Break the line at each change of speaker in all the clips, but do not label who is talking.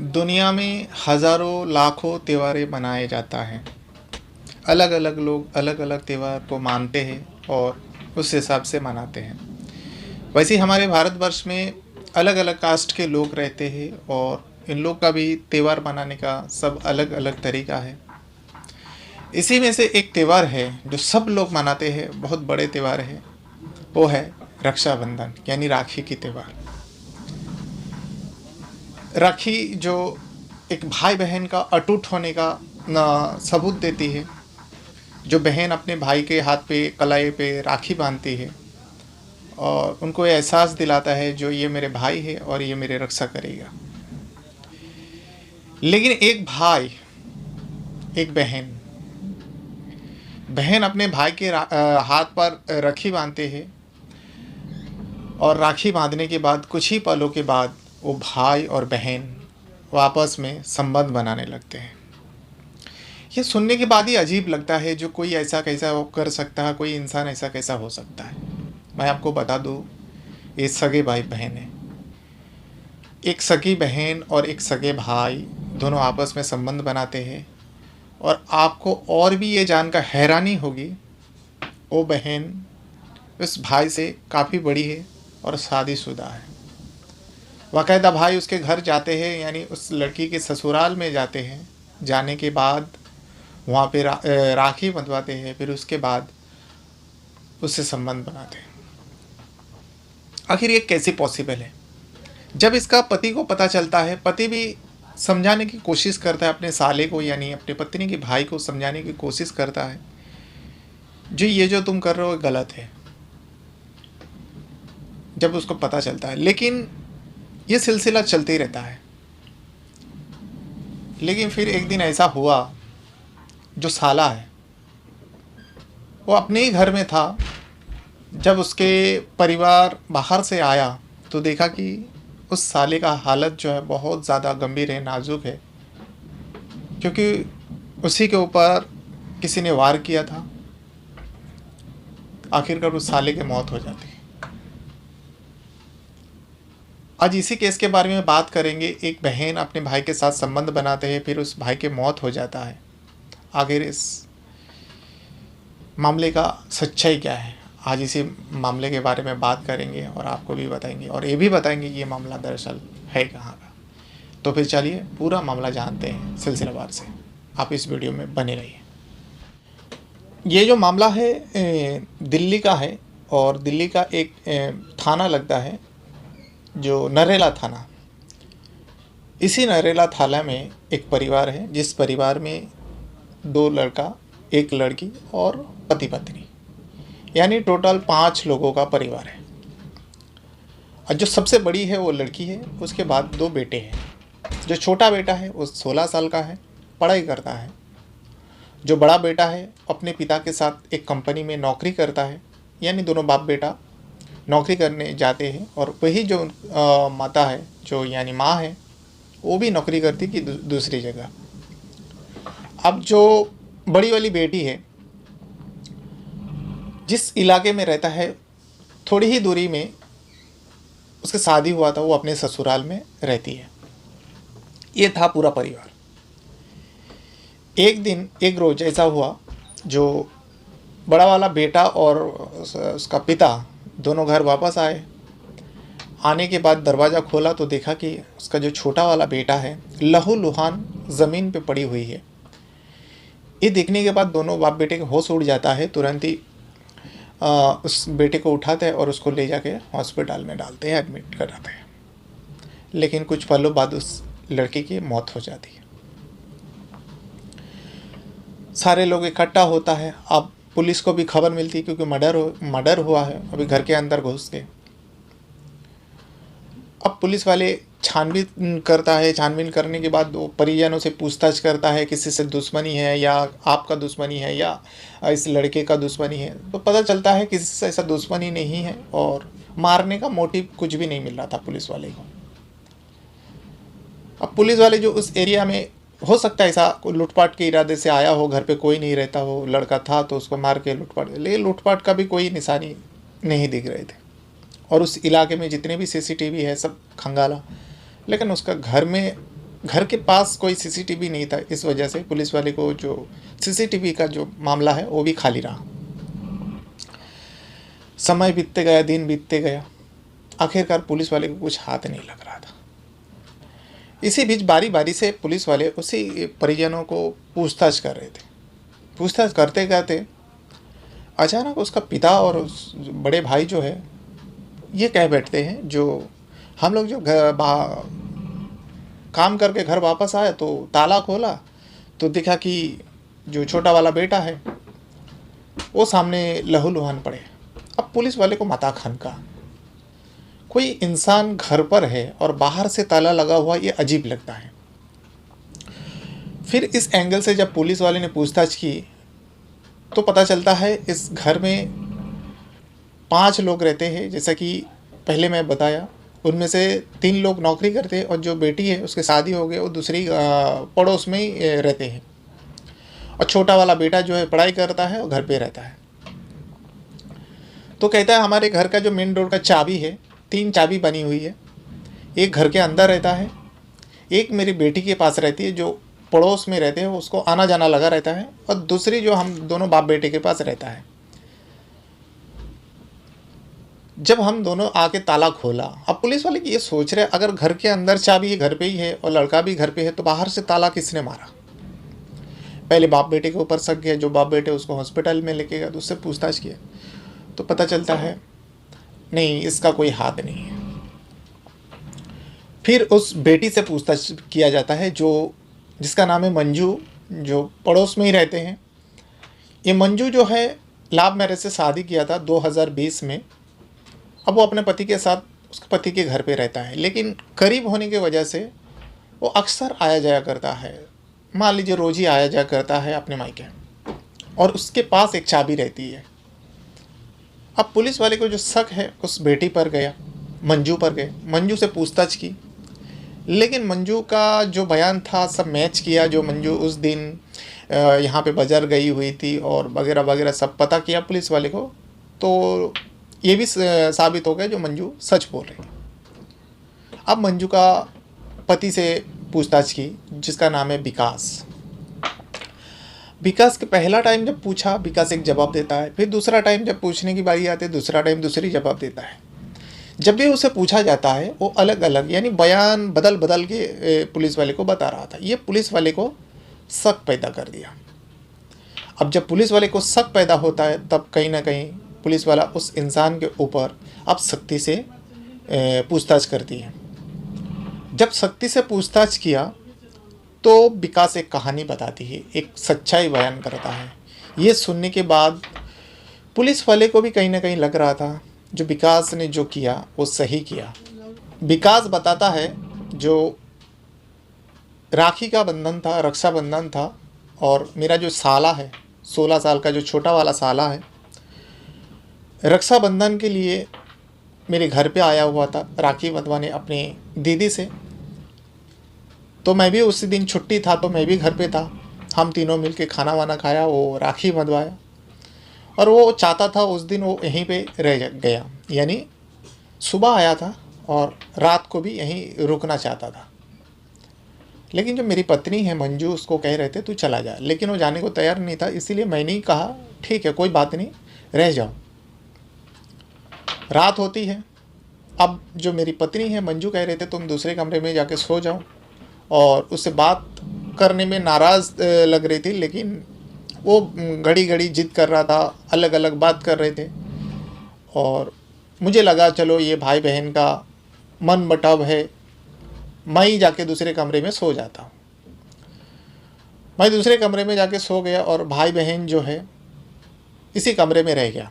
दुनिया में हज़ारों लाखों त्योहारें मनाए जाता है। अलग अलग लोग अलग अलग त्यौहार को मानते हैं और उस हिसाब से मनाते हैं। वैसे ही हमारे भारतवर्ष में अलग अलग कास्ट के लोग रहते हैं और इन लोग का भी त्यौहार मनाने का सब अलग अलग तरीका है। इसी में से एक त्यौहार है जो सब लोग मनाते हैं, बहुत बड़े त्यौहार है, वो है रक्षाबंधन यानी राखी की त्यौहार। राखी जो एक भाई बहन का अटूट होने का सबूत देती है। जो बहन अपने भाई के हाथ पे कलाई पे राखी बांधती है और उनको ये एहसास दिलाता है जो ये मेरे भाई है और ये मेरे रक्षा करेगा। लेकिन एक भाई, एक बहन बहन अपने भाई के हाथ पर राखी बांधते हैं और राखी बांधने के बाद कुछ ही पलों के बाद वो भाई और बहन आपस में संबंध बनाने लगते हैं। ये सुनने के बाद ही अजीब लगता है, जो कोई ऐसा कैसा कर सकता है, कोई इंसान ऐसा कैसा हो सकता है। मैं आपको बता दूँ, ये सगे भाई बहन है। एक सगी बहन और एक सगे भाई दोनों आपस में संबंध बनाते हैं। और आपको और भी ये जानकर हैरानी होगी, वो बहन उस भाई से काफ़ी बड़ी है और शादीशुदा है। बाकायदा भाई उसके घर जाते हैं, यानी उस लड़की के ससुराल में जाते हैं। जाने के बाद वहाँ पे राखी बंधवाते हैं, फिर उसके बाद उससे संबंध बनाते हैं। आखिर ये कैसे पॉसिबल है? जब इसका पति को पता चलता है, पति भी समझाने की कोशिश करता है अपने साले को, यानी अपने पत्नी के भाई को समझाने की कोशिश करता है जो ये जो तुम कर रहे हो गलत है, जब उसको पता चलता है। लेकिन ये सिलसिला चलते ही रहता है। लेकिन फिर एक दिन ऐसा हुआ, जो साला है वो अपने ही घर में था। जब उसके परिवार बाहर से आया तो देखा कि उस साले का हालत जो है बहुत ज़्यादा गंभीर है, नाजुक है, क्योंकि उसी के ऊपर किसी ने वार किया था। आखिरकार उस साले की मौत हो जाती है। आज इसी केस के बारे में बात करेंगे। एक बहन अपने भाई के साथ संबंध बनाते हैं, फिर उस भाई की मौत हो जाता है। आखिर इस मामले का सच्चाई क्या है, आज इसी मामले के बारे में बात करेंगे और आपको भी बताएंगे और ये भी बताएंगे कि ये मामला दरअसल है कहाँ का। तो फिर चलिए पूरा मामला जानते हैं सिलसिलेवार से। आप इस वीडियो में बने रहिए। ये जो मामला है दिल्ली का है और दिल्ली का एक थाना लगता है जो नरेला थाना। इसी नरेला थाना में एक परिवार है, जिस परिवार में 2 लड़का, 1 लड़की और पति पत्नी, यानी टोटल 5 लोगों का परिवार है। और जो सबसे बड़ी है वो लड़की है, उसके बाद 2 बेटे हैं। जो छोटा बेटा है वो 16 साल का है, पढ़ाई करता है। जो बड़ा बेटा है अपने पिता के साथ एक कंपनी में नौकरी करता है, यानी दोनों बाप बेटा नौकरी करने जाते हैं। और वही जो माता है, जो यानी माँ है, वो भी नौकरी करती कि दूसरी जगह। अब जो बड़ी वाली बेटी है, जिस इलाके में रहता है थोड़ी ही दूरी में उसका शादी हुआ था, वो अपने ससुराल में रहती है। ये था पूरा परिवार। एक रोज ऐसा हुआ, जो बड़ा वाला बेटा और उसका पिता दोनों घर वापस आए। आने के बाद दरवाज़ा खोला तो देखा कि उसका जो छोटा वाला बेटा है लहूलुहान ज़मीन पे पड़ी हुई है। ये देखने के बाद दोनों बाप बेटे के होश उड़ जाता है। तुरंत ही उस बेटे को उठाते हैं और उसको ले जाके हॉस्पिटल में डालते हैं, एडमिट कराते हैं। लेकिन कुछ पलों बाद उस लड़के की मौत हो जाती है। सारे लोग इकट्ठा होता है। अब पुलिस को भी खबर मिलती है, क्योंकि मर्डर हुआ है। अभी घर के अंदर घुस के अब पुलिस वाले छानबीन करता है। छानबीन करने के बाद वो परिजनों से पूछताछ करता है, किसी से दुश्मनी है या आपका दुश्मनी है या इस लड़के का दुश्मनी है। तो पता चलता है किसी से ऐसा दुश्मनी नहीं है और मारने का मोटिव कुछ भी नहीं मिल रहा था पुलिस वाले को। अब पुलिस वाले जो उस एरिया में, हो सकता है ऐसा लूटपाट के इरादे से आया हो, घर पे कोई नहीं रहता हो, लड़का था तो उसको मार के लूटपाट, लेकिन लूटपाट का भी कोई निशानी नहीं दिख रहे थे। और उस इलाके में जितने भी सीसीटीवी है सब खंगाला, लेकिन उसका घर में घर के पास कोई सीसीटीवी नहीं था, इस वजह से पुलिस वाले को जो सीसीटीवी का जो मामला है वो भी खाली रहा। समय बीतते गया, दिन बीतते गया, आखिरकार पुलिस वाले को कुछ हाथ नहीं लग रहा था। इसी बीच बारी बारी से पुलिस वाले उसी परिजनों को पूछताछ कर रहे थे। पूछताछ करते करते अचानक उसका पिता और उस बड़े भाई जो है ये कह बैठते हैं, जो हम लोग जो काम करके घर वापस आए तो ताला खोला तो देखा कि जो छोटा वाला बेटा है वो सामने लहूलुहान पड़े। अब पुलिस वाले को माथा खनका, कोई इंसान घर पर है और बाहर से ताला लगा हुआ, ये अजीब लगता है। फिर इस एंगल से जब पुलिस वाले ने पूछताछ की तो पता चलता है इस घर में 5 लोग रहते हैं, जैसा कि पहले मैं बताया। उनमें से 3 लोग नौकरी करते हैं और जो बेटी है उसकी शादी हो गई, वो दूसरी पड़ोस में ही रहते हैं, और छोटा वाला बेटा जो है पढ़ाई करता है और घर पे रहता है। तो कहता है हमारे घर का जो मेन डोर का चाबी है, 3 चाबी बनी हुई है। एक घर के अंदर रहता है, एक मेरी बेटी के पास रहती है जो पड़ोस में रहते हैं, उसको आना जाना लगा रहता है, और दूसरी जो हम दोनों बाप बेटे के पास रहता है। जब हम दोनों आके ताला खोला, अब पुलिस वाले ये सोच रहे अगर घर के अंदर चाबी घर पे ही है और लड़का भी घर पे है तो बाहर से ताला किसने मारा। पहले बाप बेटे के ऊपर शक गया, जो बाप बेटे उसको हॉस्पिटल में लेके गया तो उससे पूछताछ किया तो पता चलता है नहीं, इसका कोई हाथ नहीं है। फिर उस बेटी से पूछताछ किया जाता है जो जिसका नाम है मंजू, जो पड़ोस में ही रहते हैं। ये मंजू जो है लव मैरिज से शादी किया था 2020 में। अब वो अपने पति के साथ उसके पति के घर पे रहता है, लेकिन करीब होने की वजह से वो अक्सर आया जाया करता है, मान लीजिए रोज़ ही आया जाया करता है अपने मायके, और उसके पास एक चाबी रहती है। अब पुलिस वाले को जो शक है उस बेटी पर गया, मंजू पर गए, मंजू से पूछताछ की, लेकिन मंजू का जो बयान था सब मैच किया। जो मंजू उस दिन यहाँ पे बाजार गई हुई थी और वगैरह वगैरह सब पता किया पुलिस वाले को, तो ये भी साबित हो गया जो मंजू सच बोल रही है। अब मंजू का पति से पूछताछ की जिसका नाम है विकास। विकास के पहला टाइम जब पूछा, विकास एक जवाब देता है, फिर दूसरा टाइम जब पूछने की बारी आती है दूसरा टाइम दूसरी जवाब देता है। जब भी उसे पूछा जाता है वो अलग अलग यानी बयान बदल बदल के पुलिस वाले को बता रहा था। ये पुलिस वाले को शक पैदा कर दिया। अब जब पुलिस वाले को शक पैदा होता है तब कहीं ना कहीं पुलिस वाला उस इंसान के ऊपर अब सख्ती से पूछताछ करती है। जब सख्ती से पूछताछ किया तो विकास एक कहानी बताती है, एक सच्चाई बयान करता है। ये सुनने के बाद पुलिस वाले को भी कहीं ना कहीं लग रहा था जो विकास ने जो किया वो सही किया। विकास बताता है जो राखी का बंधन था, रक्षाबंधन था, और मेरा जो साला है 16 साल का जो छोटा वाला साला है, रक्षाबंधन के लिए मेरे घर पे आया हुआ था राखी बंधवाने अपनी दीदी से। तो मैं भी उसी दिन छुट्टी था तो मैं भी घर पे था। हम तीनों मिलके खाना वाना खाया, वो राखी बंधवाया, और वो चाहता था उस दिन वो यहीं पे रह गया, यानी सुबह आया था और रात को भी यहीं रुकना चाहता था। लेकिन जो मेरी पत्नी है मंजू, उसको कह रहे थे तू चला जा, लेकिन वो जाने को तैयार नहीं था। इसीलिए मैंने ही कहा ठीक है कोई बात नहीं, रह जाओ। रात होती है। अब जो मेरी पत्नी है मंजू कह रहे थे तुम दूसरे कमरे में जाके सो जाओ, और उससे बात करने में नाराज़ लग रही थी, लेकिन वो घड़ी घड़ी जिद कर रहा था, अलग अलग बात कर रहे थे। और मुझे लगा चलो ये भाई बहन का मन बटाव है, मैं ही जाके दूसरे कमरे में सो जाता हूँ। मैं दूसरे कमरे में जाके सो गया और भाई बहन जो है इसी कमरे में रह गया।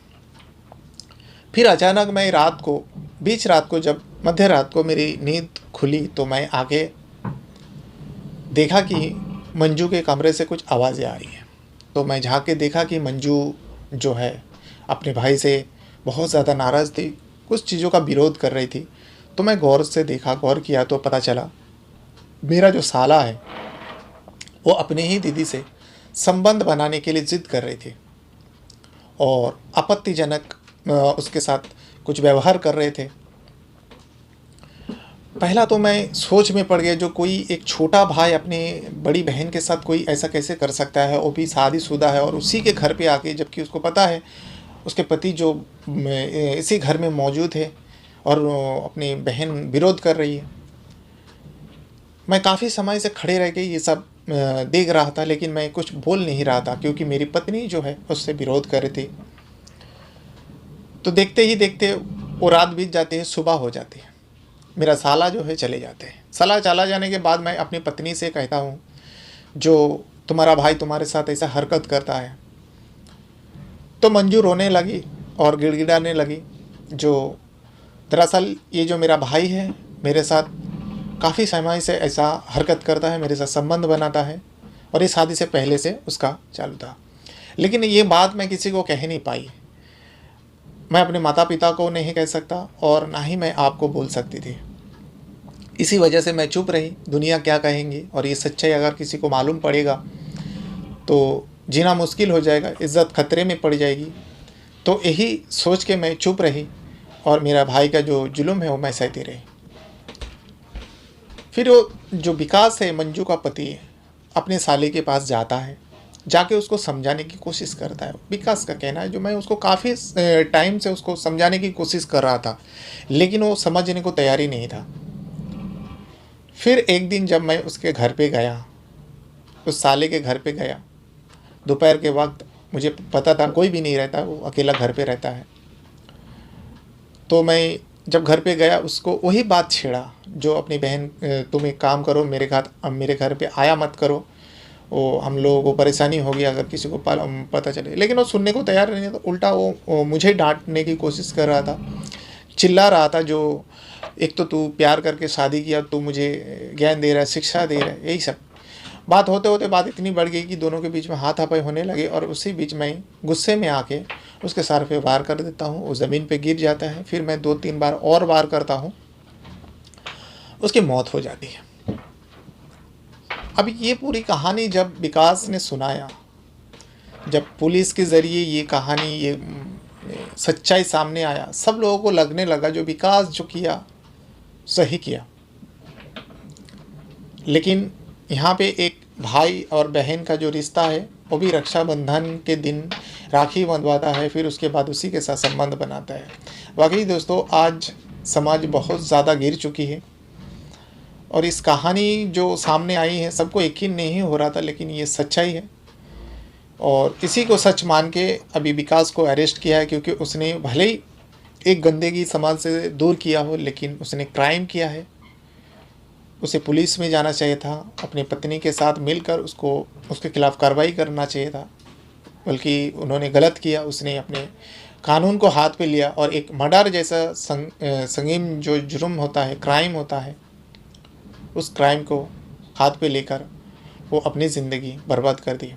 फिर अचानक मैं रात को, बीच रात को, जब मध्य रात को मेरी नींद खुली तो मैं आगे देखा कि मंजू के कमरे से कुछ आवाज़ें आ रही हैं। तो मैं झाँक के देखा कि मंजू जो है अपने भाई से बहुत ज़्यादा नाराज़ थी, कुछ चीज़ों का विरोध कर रही थी। तो मैं गौर किया तो पता चला मेरा जो साला है वो अपने ही दीदी से संबंध बनाने के लिए ज़िद कर रही थी और आपत्तिजनक उसके साथ कुछ व्यवहार कर रहे थे। पहला तो मैं सोच में पड़ गया, जो कोई एक छोटा भाई अपने बड़ी बहन के साथ कोई ऐसा कैसे कर सकता है, वो भी शादीशुदा है और उसी के घर पे आके, जबकि उसको पता है उसके पति जो इसी घर में मौजूद है और अपनी बहन विरोध कर रही है। मैं काफ़ी समय से खड़े रह के ये सब देख रहा था, लेकिन मैं कुछ बोल नहीं रहा था क्योंकि मेरी पत्नी जो है उससे विरोध कर रही थी। तो देखते ही देखते वो रात बीत जाती है, सुबह हो जाती है, मेरा साला जो है चले जाते हैं। साला चला जाने के बाद मैं अपनी पत्नी से कहता हूँ, जो तुम्हारा भाई तुम्हारे साथ ऐसा हरकत करता है। तो मंजू रोने लगी और गिड़गिड़ाने लगी। जो दरअसल ये जो मेरा भाई है मेरे साथ काफ़ी समय से ऐसा हरकत करता है, मेरे साथ संबंध बनाता है और ये शादी से पहले से उसका चालू था। लेकिन ये बात मैं किसी को कह नहीं पाई। मैं अपने माता पिता को नहीं कह सकता और ना ही मैं आपको बोल सकती थी। इसी वजह से मैं चुप रही। दुनिया क्या कहेंगी, और ये सच्चाई अगर किसी को मालूम पड़ेगा तो जीना मुश्किल हो जाएगा, इज़्ज़त खतरे में पड़ जाएगी। तो यही सोच के मैं चुप रही और मेरा भाई का जो जुल्म है वो मैं सहती रही। फिर वो जो विकास है, मंजू का पति, अपने साले के पास जाता है, जाके उसको समझाने की कोशिश करता है। विकास का कहना है, जो मैं उसको काफ़ी टाइम से उसको समझाने की कोशिश कर रहा था, लेकिन वो समझने को तैयार ही नहीं था। फिर एक दिन जब मैं उसके घर पे गया, उस साले के घर पे गया, दोपहर के वक्त, मुझे पता था कोई भी नहीं रहता, वो अकेला घर पे रहता है। तो मैं जब घर पे गया, उसको वही बात छेड़ा जो अपनी बहन, तुम एक काम करो, मेरे घर पे आया मत करो, वो हम लोगों को परेशानी होगी अगर किसी को पता चले। लेकिन वो सुनने को तैयार नहीं था, उल्टा वो मुझे डांटने की कोशिश कर रहा था, चिल्ला रहा था। जो एक तो तू प्यार करके शादी किया, तू मुझे ज्ञान दे रहा है, शिक्षा दे रहा है, यही सब बात होते होते बात इतनी बढ़ गई कि दोनों के बीच में हाथापाई होने लगे। और उसी बीच में गुस्से में आके उसके सर पे वार कर देता हूँ, वो ज़मीन पे गिर जाता है। फिर मैं 2-3 बार और वार करता हूँ, उसकी मौत हो जाती है। अब ये पूरी कहानी जब विकास ने सुनाया, जब पुलिस के ज़रिए ये कहानी, ये सच्चाई सामने आया, सब लोगों को लगने लगा जो विकास जो किया सही किया। लेकिन यहाँ पे एक भाई और बहन का जो रिश्ता है, वो भी रक्षाबंधन के दिन राखी बंधवाता है, फिर उसके बाद उसी के साथ संबंध बनाता है। वाकई दोस्तों, आज समाज बहुत ज़्यादा गिर चुकी है और इस कहानी जो सामने आई है सबको यकीन नहीं हो रहा था, लेकिन ये सच्चाई है। और इसी को सच मान के अभी विकास को अरेस्ट किया है, क्योंकि उसने भले ही एक गंदगी समाज से दूर किया हो, लेकिन उसने क्राइम किया है। उसे पुलिस में जाना चाहिए था, अपनी पत्नी के साथ मिलकर उसके खिलाफ़ कार्रवाई करना चाहिए था, बल्कि उन्होंने गलत किया। उसने अपने कानून को हाथ पे लिया और एक मर्डर जैसा संगीन जो जुर्म होता है, क्राइम होता है, उस क्राइम को हाथ पे लेकर वो अपनी ज़िंदगी बर्बाद कर दी।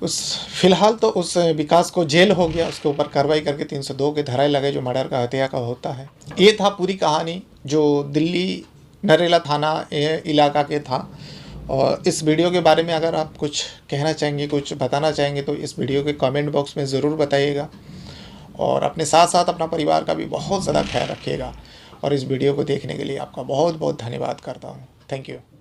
फ़िलहाल तो उस विकास को जेल हो गया, उसके ऊपर कार्रवाई करके 302 के धाराएँ लगे जो मर्डर का, हत्या का होता है। ये था पूरी कहानी जो दिल्ली नरेला थाना इलाका के था। और इस वीडियो के बारे में अगर आप कुछ कहना चाहेंगे, कुछ बताना चाहेंगे, तो इस वीडियो के कमेंट बॉक्स में ज़रूर बताइएगा। और अपने साथ साथ अपना परिवार का भी बहुत ज़्यादा ख्याल रखिएगा। और इस वीडियो को देखने के लिए आपका बहुत बहुत धन्यवाद करता हूँ। Thank you.